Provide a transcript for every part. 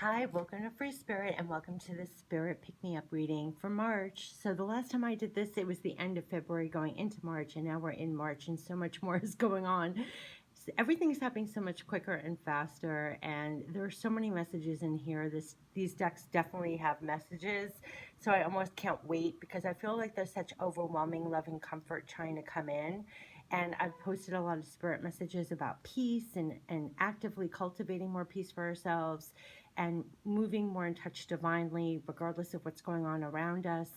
Hi, welcome to Free Spirit and welcome to the Spirit Pick Me Up reading for March. So, the last time I did this, it was the end of February going into March, and now we're in March, and so much more is going on. Everything's happening so much quicker and faster, and there are so many messages in here. These decks definitely have messages, so I almost can't wait because I feel like there's such overwhelming love and comfort trying to come in. And I've posted a lot of spirit messages about peace and actively cultivating more peace for ourselves and moving more in touch divinely, regardless of what's going on around us,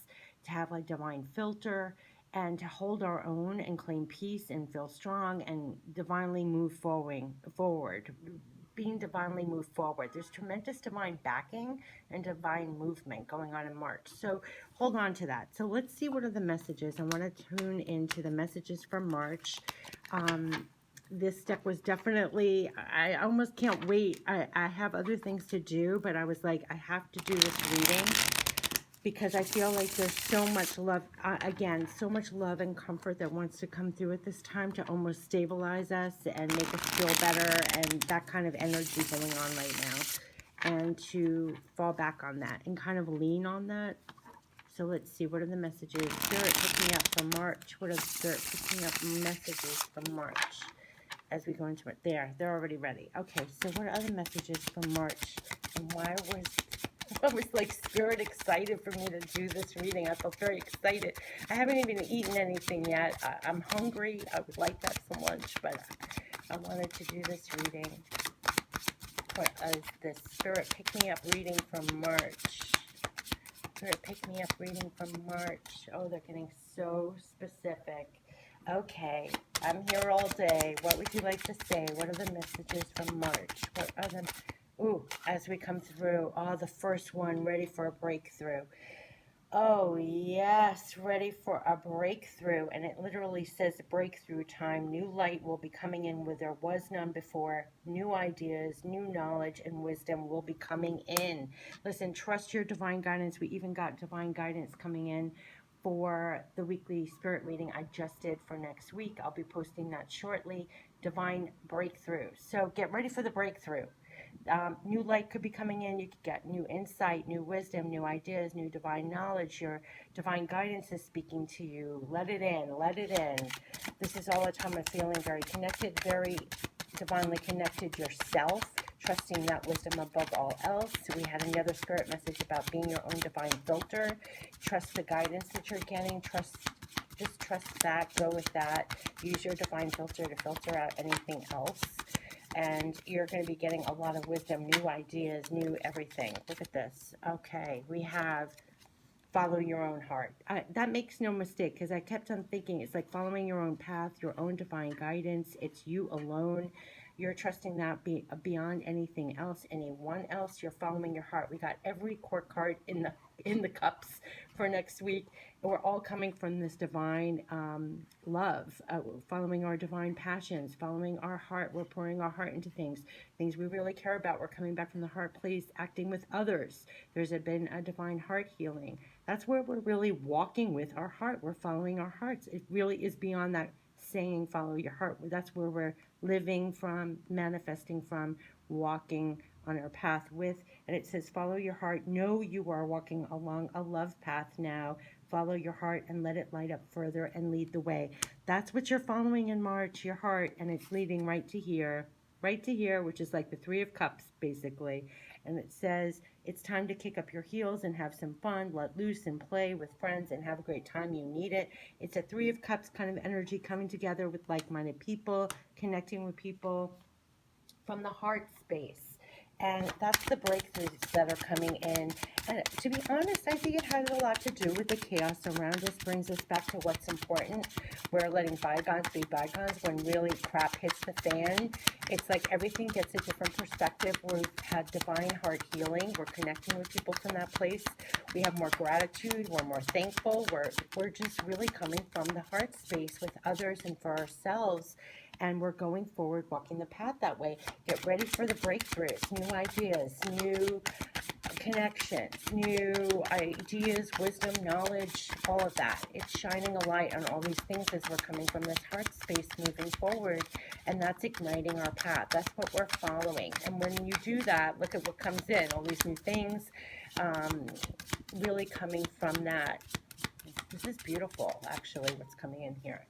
to have like divine filter and to hold our own and claim peace and feel strong and divinely move forward. Being divinely moved forward. There's tremendous divine backing and divine movement going on in March. So hold on to that. So let's see what are the messages. I want to tune into the messages for March. This deck was definitely, I almost can't wait. I have other things to do, but I was like, I have to do this reading because I feel like there's so much love, again, so much love and comfort that wants to come through at this time to almost stabilize us and make us feel better, and that kind of energy going on right now, and to fall back on that and kind of lean on that. So let's see, what are the messages? Spirit picking up for March. What are the Spirit picking up messages for March as we go into it? They're already ready. Okay, so what are other messages for March? And why was I was like Spirit excited for me to do this reading. I felt very excited. I haven't even eaten anything yet. I'm hungry. I would like that for lunch, but I wanted to do this reading. What is the Spirit Pick Me Up reading from March? Spirit Pick Me Up reading from March. Oh, they're getting so specific. Okay, I'm here all day. What would you like to say? What are the messages from March? What are the... Ooh, as we come through, the first one, ready for a breakthrough. Oh, yes, ready for a breakthrough. And it literally says breakthrough time. New light will be coming in where there was none before. New ideas, new knowledge, and wisdom will be coming in. Listen, trust your divine guidance. We even got divine guidance coming in for the weekly spirit reading I just did for next week. I'll be posting that shortly. Divine breakthrough. So get ready for the breakthrough. New light could be coming in. You could get new insight, new wisdom, new ideas, new divine knowledge. Your divine guidance is speaking to you. Let it in. Let it in. This is all the time of feeling very connected, very divinely connected yourself, trusting that wisdom above all else. So we had another spirit message about being your own divine filter. Trust the guidance that you're getting. Just trust that. Go with that. Use your divine filter to filter out anything else. And you're going to be getting a lot of wisdom, new ideas, new everything. Look at this. Okay, we have follow your own heart. That makes no mistake, because I kept on thinking it's like following your own path, your own divine guidance. It's you alone. You're trusting that beyond anything else, anyone else. You're following your heart. We got every court card in the cups for next week. And we're all coming from this divine love, following our divine passions, following our heart. We're pouring our heart into things we really care about. We're coming back from the heart place, acting with others. There's been a divine heart healing. That's where we're really walking with our heart. We're following our hearts. It really is beyond that saying follow your heart. That's where we're living from, manifesting from, walking on our path with. And it says follow your heart. Know you are walking along a love path now. Follow your heart and let it light up further and lead the way. That's what you're following in March, your heart, and it's leading right to here, which is like the Three of Cups, basically. And it says it's time to kick up your heels and have some fun, let loose and play with friends and have a great time. You need it. It's a Three of Cups kind of energy, coming together with like-minded people, connecting with people from the heart space. And that's the breakthroughs that are coming in. And to be honest, I think it has a lot to do with the chaos around us, brings us back to what's important. We're letting bygones be bygones. When really crap hits the fan, it's like everything gets a different perspective. We've had divine heart healing. We're connecting with people from that place. We have more gratitude. We're more thankful. We're just really coming from the heart space with others and for ourselves. And we're going forward, walking the path that way. Get ready for the breakthroughs, new ideas, connections, new ideas, wisdom, knowledge, all of that. It's shining a light on all these things as we're coming from this heart space moving forward, and that's igniting our path. That's what we're following. And when you do that, look at what comes in, all these new things, really coming from that. This is beautiful, actually, what's coming in here.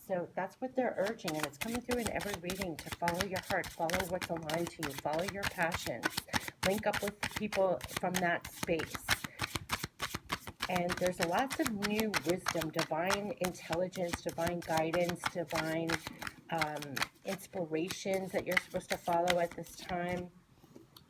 So that's what they're urging, and it's coming through in every reading to follow your heart, follow what's aligned to you, follow your passions, link up with people from that space. And there's lots of new wisdom, divine intelligence, divine guidance, divine inspirations that you're supposed to follow at this time.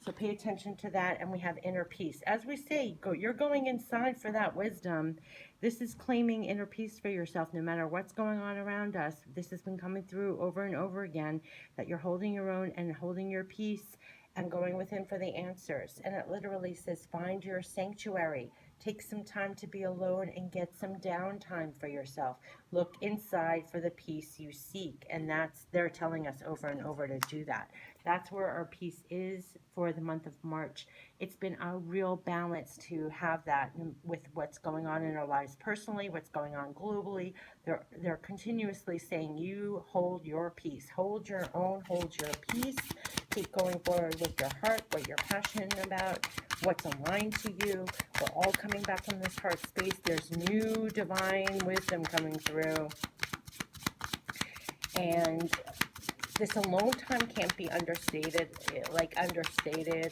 So pay attention to that, and we have inner peace. As we say, you're going inside for that wisdom. This is claiming inner peace for yourself no matter what's going on around us. This has been coming through over and over again, that you're holding your own and holding your peace and going within for the answers. And it literally says, find your sanctuary. Take some time to be alone and get some downtime for yourself. Look inside for the peace you seek. And they're telling us over and over to do that. That's where our peace is for the month of March. It's been a real balance to have that with what's going on in our lives personally, what's going on globally. They're continuously saying, you hold your peace. Hold your own, hold your peace. Keep going forward with your heart, what you're passionate about, what's aligned to you. We're all coming back from this heart space. There's new divine wisdom coming through. And this alone time can't be understated,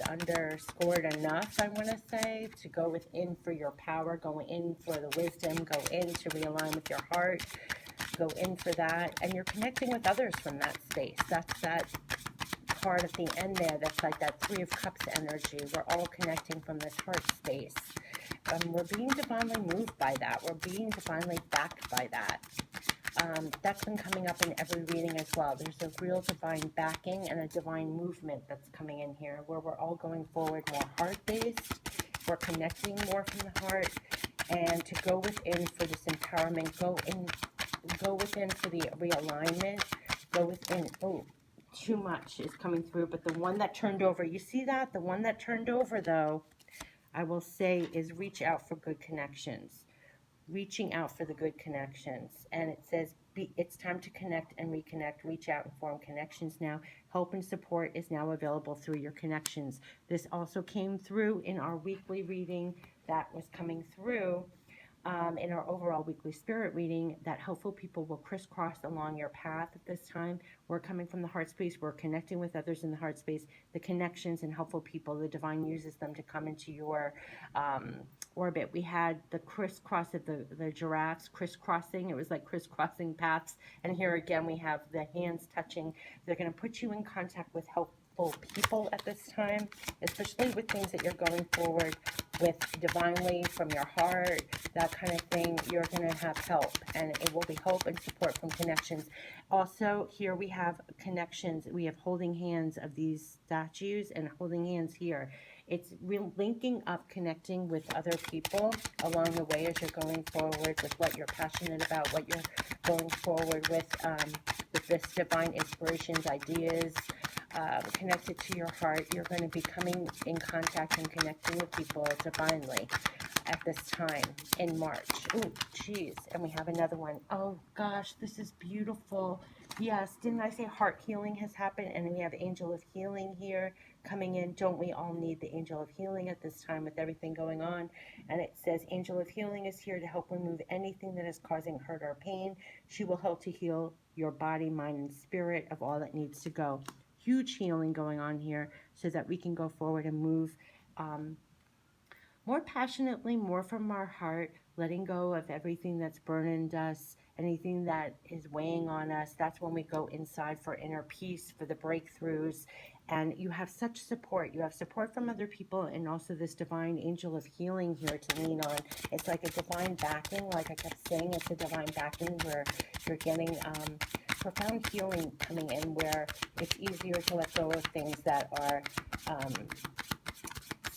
underscored enough, I want to say, to go within for your power, go in for the wisdom, go in to realign with your heart, go in for that. And you're connecting with others from that space. That's that card at the end there. That's like that Three of Cups energy. We're all connecting from this heart space. We're being divinely moved by that. We're being divinely backed by that. That's been coming up in every reading as well. There's a real divine backing and a divine movement that's coming in here where we're all going forward more heart-based. We're connecting more from the heart, and to go within for this empowerment, go within for the realignment, go within. Oh, too much is coming through, but the one that turned over, you see that? The one that turned over, though, I will say, is reach out for good connections. Reaching out for the good connections. And it says it's time to connect and reconnect, reach out and form connections now. Help and support is now available through your connections. This also came through in our weekly reading that was coming through in our overall weekly spirit reading, that helpful people will crisscross along your path at this time. We're coming from the heart space. We're connecting with others in the heart space. The connections and helpful people, the divine uses them to come into your orbit. We had the crisscross of the giraffes crisscrossing. It was like crisscrossing paths. And here again, we have the hands touching. They're going to put you in contact with helpful people at this time, especially with things that you're going forward with divinely from your heart, that kind of thing. You're going to have help, and it will be hope and support from connections. Also, here we have connections. We have holding hands of these statues and holding hands here. It's linking up, connecting with other people along the way as you're going forward with what you're passionate about, what you're going forward with this divine inspirations, ideas, connected to your heart. You're going to be coming in contact and connecting with people divinely at this time in March. Oh, geez. And we have another one. Oh, gosh, this is beautiful. Yes, didn't I say heart healing has happened? And we have angel of healing here coming in. Don't we all need the angel of healing at this time with everything going on? And it says angel of healing is here to help remove anything that is causing hurt or pain. She will help to heal your body, mind, and spirit of all that needs to go. Huge healing going on here so that we can go forward and move more passionately, more from our heart, letting go of everything that's burdened us, anything that is weighing on us. That's when we go inside for inner peace, for the breakthroughs. And you have such support. You have support from other people, and also this divine angel of healing here to lean on. It's like a divine backing. Like I kept saying, it's a divine backing where you're getting profound healing coming in, where it's easier to let go of things that are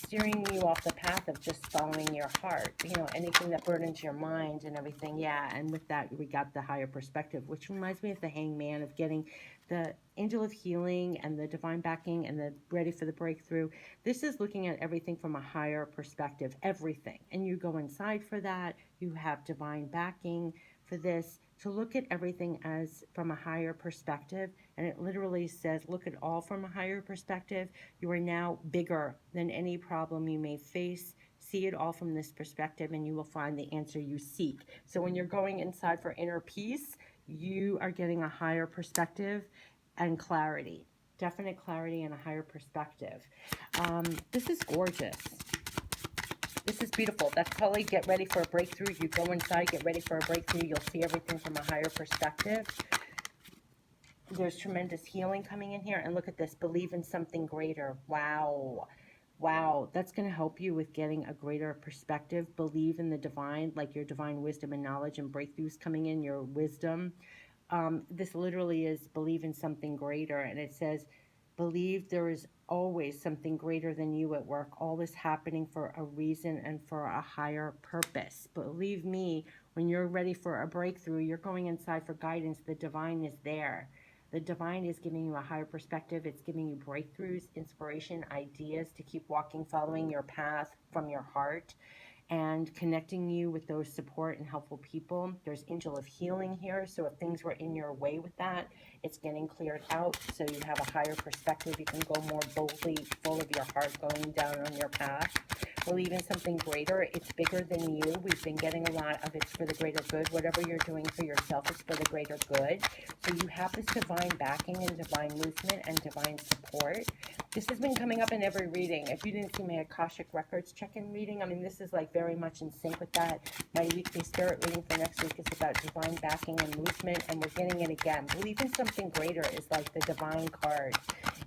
steering you off the path of just following your heart, anything that burdens your mind and everything. Yeah, and with that, we got the higher perspective, which reminds me of the hangman, of getting the angel of healing and the divine backing and the ready for the breakthrough. This is looking at everything from a higher perspective, everything. And you go inside for that. You have divine backing for this, to look at everything as from a higher perspective. And it literally says, look at all from a higher perspective. You are now bigger than any problem you may face. See it all from this perspective, and you will find the answer you seek. So when you're going inside for inner peace, you are getting a higher perspective and clarity, definite clarity and a higher perspective. This is gorgeous. This is beautiful. That's probably get ready for a breakthrough. You go inside, get ready for a breakthrough. You'll see everything from a higher perspective. There's tremendous healing coming in here. And look at this. Believe in something greater. Wow. Wow. That's going to help you with getting a greater perspective. Believe in the divine, like your divine wisdom and knowledge and breakthroughs coming in, your wisdom. This literally is believe in something greater. And it says, believe there is always something greater than you at work. All this happening for a reason and for a higher purpose. Believe me, when you're ready for a breakthrough, you're going inside for guidance. The divine is there. The divine is giving you a higher perspective. It's giving you breakthroughs, inspiration, ideas to keep walking, following your path from your heart, and connecting you with those support and helpful people. There's angel of healing here. So if things were in your way with that, it's getting cleared out. So you have a higher perspective. You can go more boldly, full of your heart, going down on your path. Believe in something greater. It's bigger than you. We've been getting a lot of it's for the greater good. Whatever you're doing for yourself is for the greater good. So you have this divine backing and divine movement and divine support. This has been coming up in every reading. If you didn't see my Akashic Records check-in reading, I mean, this is like very much in sync with that. My weekly spirit reading for next week is about divine backing and movement, and we're getting it again. Believe in something greater is like the divine card.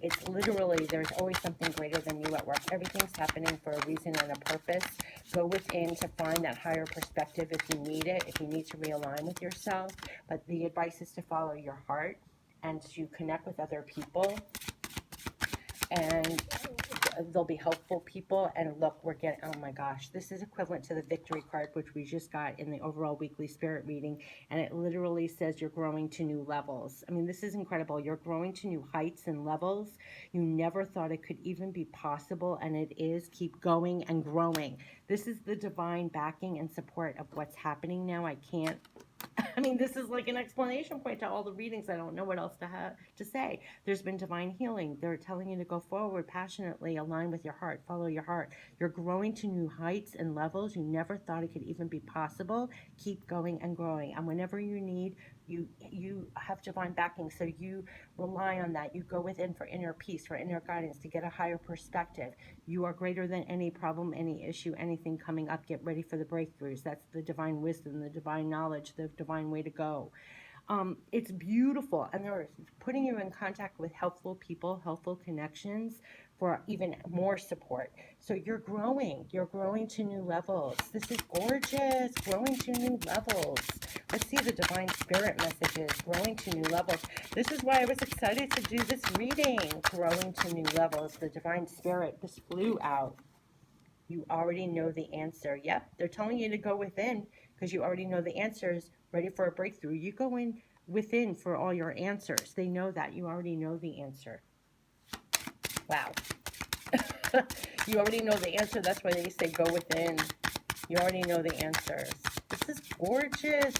It's literally, there's always something greater than you at work. Everything's happening for a reason and a purpose. Go within to find that higher perspective if you need it, if you need to realign with yourself. But the advice is to follow your heart and to connect with other people. And they'll be helpful people. And look, we're getting, oh my gosh, this is equivalent to the victory card, which we just got in the overall weekly spirit reading. And it literally says you're growing to new levels. I mean, this is incredible. You're growing to new heights and levels. You never thought it could even be possible. And it is. Keep going and growing. This is the divine backing and support of what's happening now. I mean, this is like an explanation point to all the readings. I don't know what else to say. There's been divine healing. They're telling you to go forward passionately, align with your heart, follow your heart. You're growing to new heights and levels. You never thought it could even be possible. Keep going and growing. And whenever you need, you have divine backing, so you rely on that. You go within for inner peace, for inner guidance, to get a higher perspective. You are greater than any problem, any issue, anything coming up. Get ready for the breakthroughs. That's the divine wisdom, the divine knowledge, the divine way to go. It's beautiful, and they're putting you in contact with helpful people, helpful connections for even more support. So you're growing to new levels. This is gorgeous, growing to new levels. Let's see the divine spirit messages, growing to new levels. This is why I was excited to do this reading, growing to new levels. The divine spirit, this flew out. You already know the answer. Yep, they're telling you to go within because you already know the answers. Ready for a breakthrough. You go in within for all your answers. They know that. You already know the answer. Wow. You already know the answer. That's why they say go within. You already know the answers. This is gorgeous.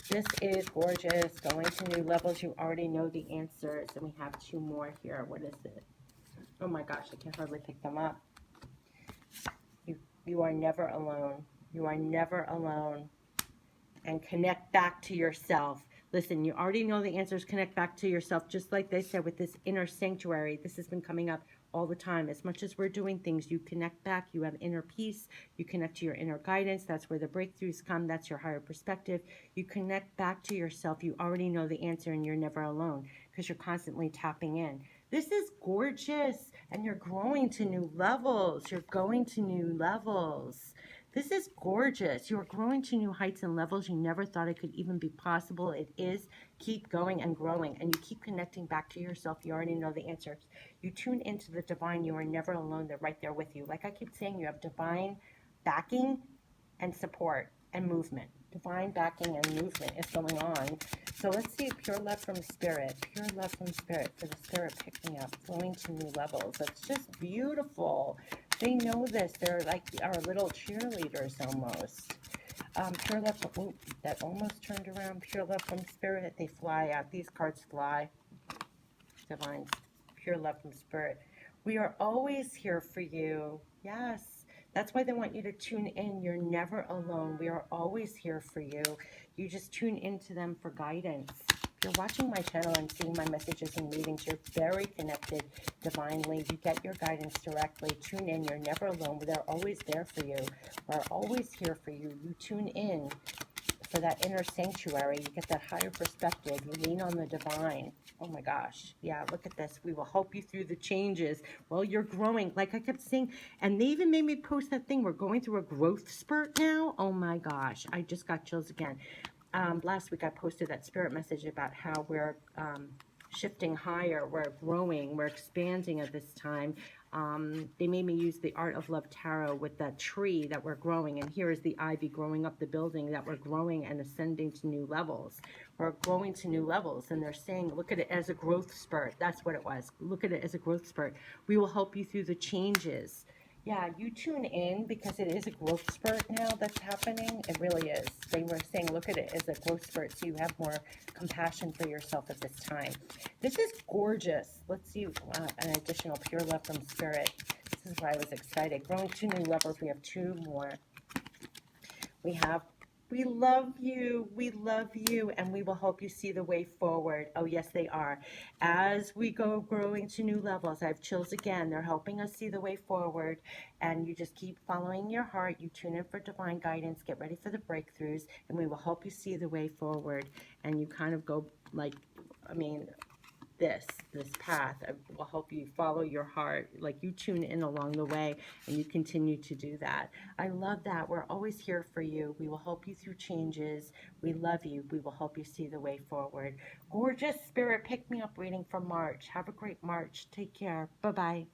This is gorgeous. Going to new levels. You already know the answers. And we have two more here. What is it? Oh my gosh, I can hardly pick them up. You are never alone. You are never alone. And connect back to yourself. Listen, you already know the answers. Connect back to yourself. Just like they said with this inner sanctuary, this has been coming up all the time. As much as we're doing things, you connect back. You have inner peace. You connect to your inner guidance. That's where the breakthroughs come. That's your higher perspective. You connect back to yourself. You already know the answer, and you're never alone because you're constantly tapping in. This is gorgeous, and you're growing to new levels. You're going to new levels. This is gorgeous. You're growing to new heights and levels you never thought it could even be possible. It is. Keep going and growing, and you keep connecting back to yourself. You already know the answers. You tune into the divine. You are never alone. They're right there with you. Like I keep saying, you have divine backing and support and movement. divine backing and movement is going on. So let's see pure love from spirit, pure love from spirit for the spirit pick me up, flowing to new levels. That's just beautiful. They know this. They're like our little cheerleaders almost. Pure love from, ooh, that almost turned around. Pure love from spirit. They fly out. These cards fly. Divine, pure love from spirit. We are always here for you. Yes. That's why they want you to tune in. You're never alone. We are always here for you. You just tune into them for guidance. If you're watching my channel and seeing my messages and readings, you're very connected divinely. You get your guidance directly. Tune in. You're never alone. They're always there for you. We're always here for you. You tune in for that inner sanctuary. You get that higher perspective. You lean on the divine. Oh my gosh. Yeah, look at this. We will help you through the changes. Well, you're growing. Like I kept saying, and they even made me post that thing. We're going through a growth spurt now. Oh my gosh. I just got chills again. Last week I posted that spirit message about how we're shifting higher, we're growing, we're expanding at this time. They made me use the Art of Love Tarot with that tree that we're growing, and here is the ivy growing up the building, that we're growing and ascending to new levels. We're growing to new levels, and they're saying, look at it as a growth spurt. That's what it was. Look at it as a growth spurt. We will help you through the changes. Yeah, you tune in because it is a growth spurt now that's happening. It really is. They were saying, look at it as a growth spurt so you have more compassion for yourself at this time. This is gorgeous. Let's see an additional pure love from spirit. This is why I was excited. Growing to new levels. We have two more. We have, we love you, and we will help you see the way forward. Oh, yes, they are. As we go growing to new levels, I have chills again. They're helping us see the way forward, and you just keep following your heart. You tune in for divine guidance. Get ready for the breakthroughs, and we will help you see the way forward. And you kind of go like, I mean, this path will help you follow your heart, like you tune in along the way and you continue to do that. I love that. We're always here for you. We will help you through changes. We love you. We will help you see the way forward. Gorgeous spirit pick me up reading for March. Have a great March. Take care. Bye bye.